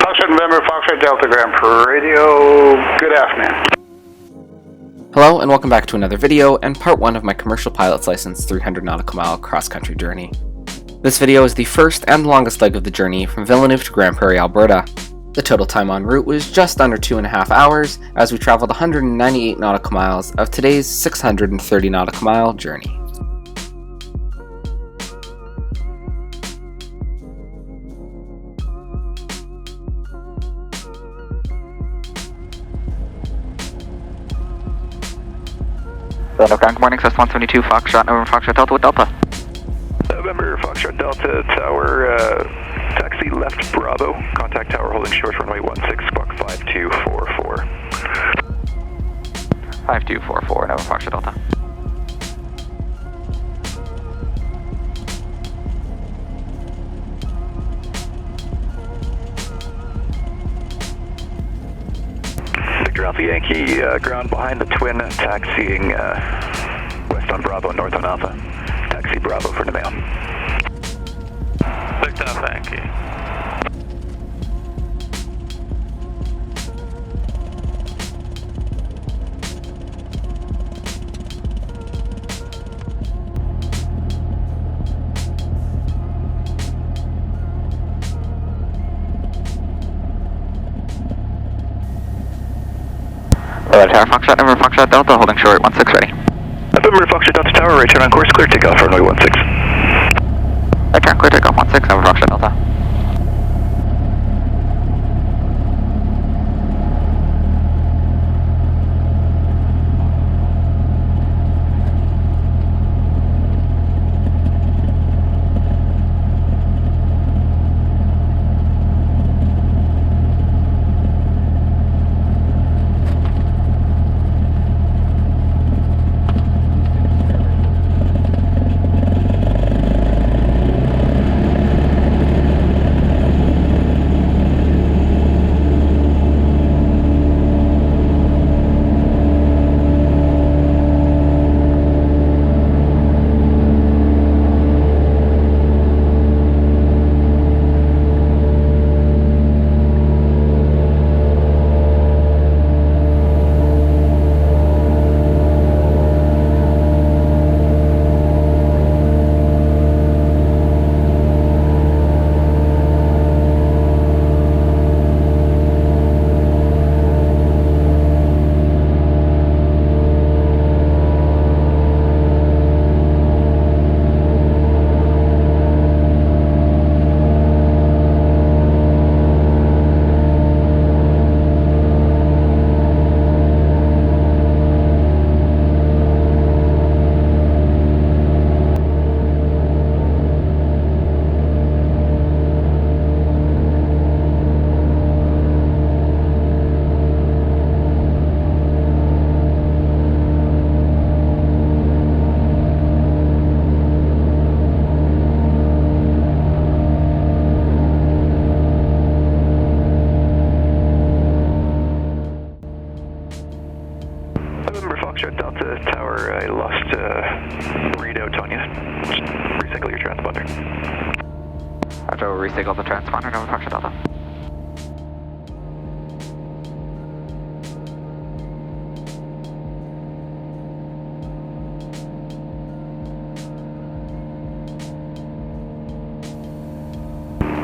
Foxtrot November, Foxtrot Delta, Grande Prarie Radio. Good afternoon. Hello and welcome back to another video and part 1 of my commercial pilot's license 300 nautical mile cross-country journey. This video is the first and longest leg of the journey from Villeneuve to Grande Prarie, Alberta. The total time en route was just under 2.5 hours as we traveled 198 nautical miles of today's 630 nautical mile journey. Good morning, SAS 172, Foxtrot, November Foxtrot Delta with Delta. November Foxtrot Delta, tower, taxi left Bravo, contact tower holding short runway 16, squawk 5244. 5244, November Foxtrot Delta. Victor Alpha Yankee, ground behind the twin, taxiing west on Bravo, north on Alpha. Taxi Bravo for Namao. Victor Alpha Yankee. Tower Foxtrot, November Foxtrot Delta, holding short 16 ready. November Foxtrot Delta tower, return on course, clear takeoff runway 16. Return, clear takeoff 16, November Foxtrot Delta. November Foxtrot Delta tower, I lost Rito, Tonya. Recycle your transponder. Roger, we'll recycle the transponder, November Foxtrot Delta.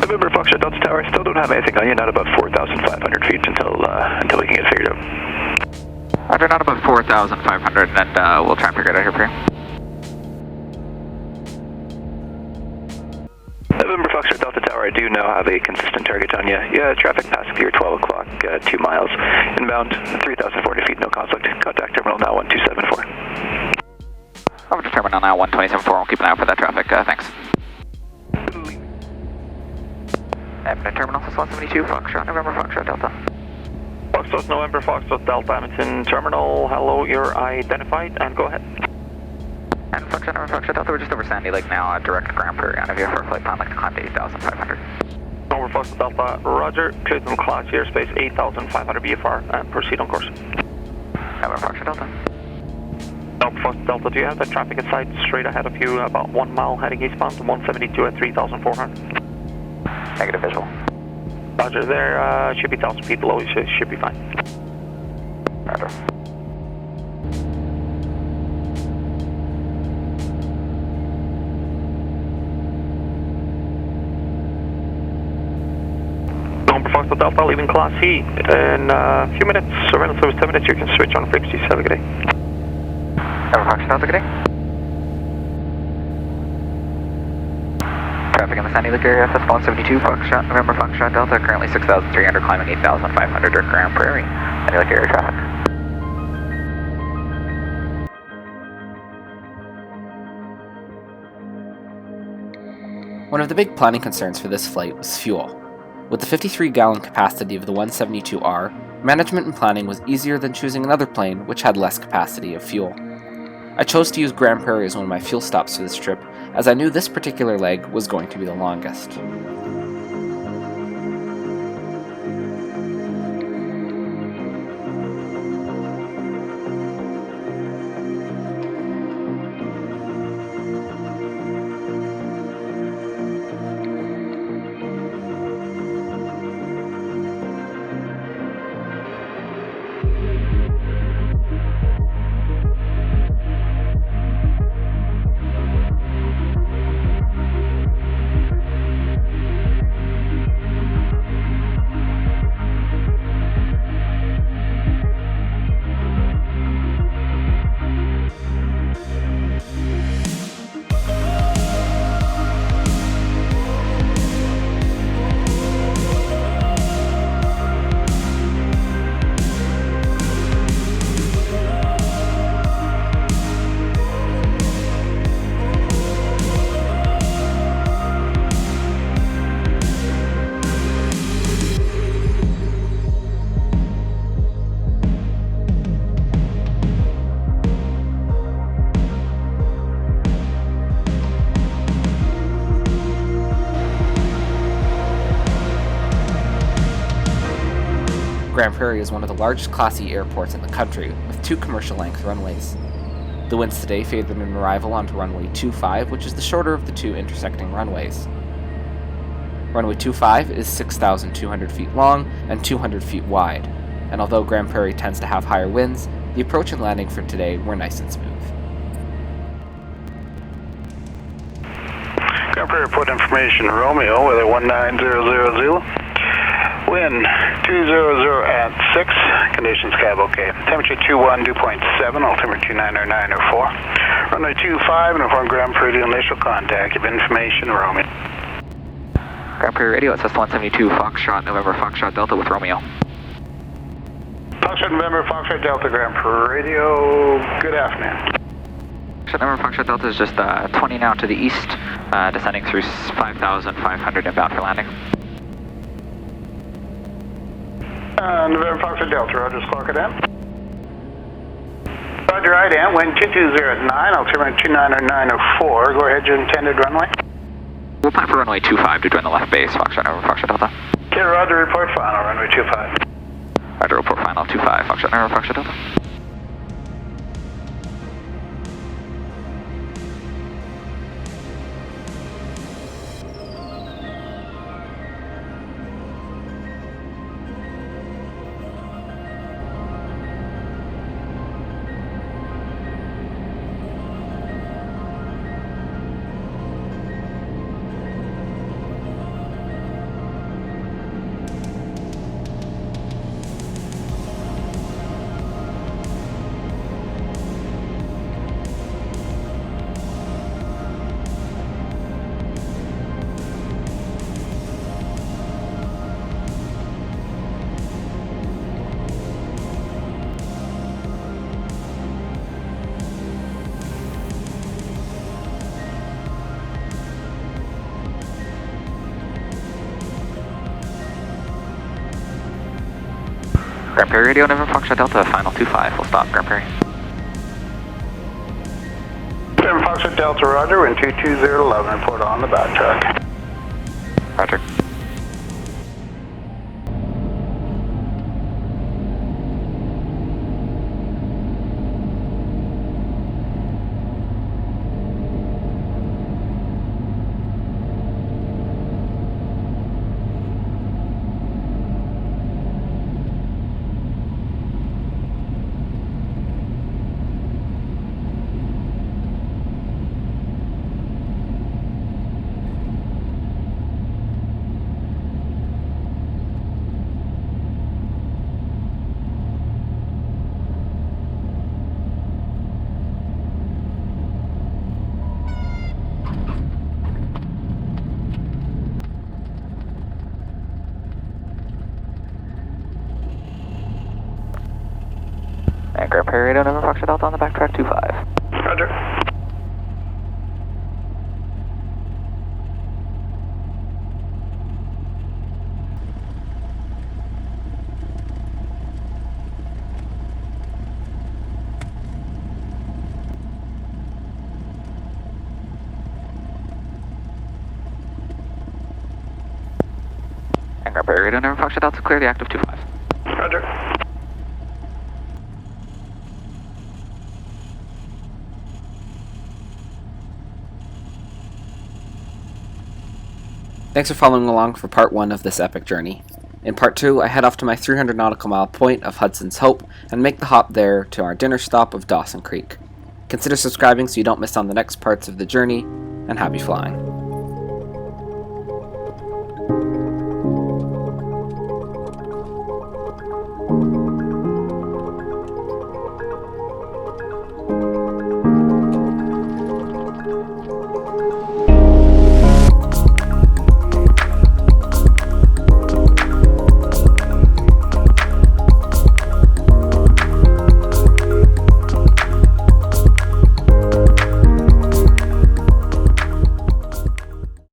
November Foxtrot Delta tower, I still don't have anything on you, not about 4,500 feet until we can get it figured out. Roger, not about 4,500, and we'll try and figure it out here for you. November Foxtrot Delta Tower, I do now have a consistent target on you. Yeah, traffic passing through 12 o'clock, 2 miles. Inbound, 3,040 feet, no conflict. Contact terminal now 1274. Over to terminal now 1274, we'll keep an eye out for that traffic, thanks. Edmonton Terminal, SAS 172, Foxtrot, November Foxtrot Delta. Foxtrot November Foxtrot Delta, Edmonton Terminal. Hello, you're identified, and go ahead. And Foxtrot November Foxtrot Delta, we're just over Sandy Lake now, direct Grande Prarie on a VFR flight plan like to climb to 8,500. November Foxtrot Delta, roger, clear to class airspace 8,500 VFR, and proceed on course. November Foxtrot Delta. November Foxtrot Delta, do you have the traffic in sight straight ahead of you, about 1 mile heading eastbound to 172 at 3,400? Negative visual. Roger, there should be 1,000 feet below, should be fine. Roger. November Foxtrot Delta, leaving Class C in a few minutes, surveillance service 10 minutes, you can switch on frequency. Have a good day. November Foxtrot Delta, good day. Traffic in the Sandy Lake area, FSS 172, Foxtrot, November Foxtrot Delta, currently 6,300, climbing 8,500 at Grande Prarie. Sandy Lake area traffic. One of the big planning concerns for this flight was fuel. With the 53-gallon capacity of the 172R, management and planning was easier than choosing another plane which had less capacity of fuel. I chose to use Grande Prarie as one of my fuel stops for this trip, as I knew this particular leg was going to be the longest. Grande Prarie is one of the largest Class E airports in the country, with 2 commercial-length runways. The winds today favored an arrival onto runway 25, which is the shorter of the 2 intersecting runways. Runway 25 is 6,200 feet long and 200 feet wide, and although Grande Prarie tends to have higher winds, the approach and landing for today were nice and smooth. Grande Prarie report information, Romeo, weather 19000. Wind 200 at 6, conditions cab okay. Temperature 21, dew point 7, altimeter 29904. Runway 25 and inform Grande Prarie initial contact. Give information, Romeo. Grande Prarie radio, SS 172, Foxtrot, November Foxtrot Delta with Romeo. Foxtrot November, Foxtrot Delta, Grande Prarie radio, good afternoon. Foxtrot November Foxtrot Delta is just 20 now to the east, descending through 5,500 inbound for landing. November Foxtrot Delta, Roger, clock it in. Roger, IDAM, wind 220 at 9, altimeter 29904. Go ahead, your intended runway. We'll plan for runway 25 to join the left base, Foxtrot November Foxtrot Delta. Okay, Roger, report final, runway 25. Roger, report final 25, Foxtrot November Foxtrot Delta. Grande Prarie radio, November Foxtrot Delta, final 25, we'll stop Grande Prarie. November Foxtrot Delta, Roger, wind 22011, report on the backtrack. Roger. Prairie, November Foxtrot Delta on the backtrack 25. Roger. And Grande Prarie, November Foxtrot Delta, clear the active 25. Roger. Thanks for following along for part 1 of this epic journey. In part 2, I head off to my 300 nautical mile point of Hudson's Hope and make the hop there to our dinner stop of Dawson Creek. Consider subscribing so you don't miss on the next parts of the journey, and happy flying.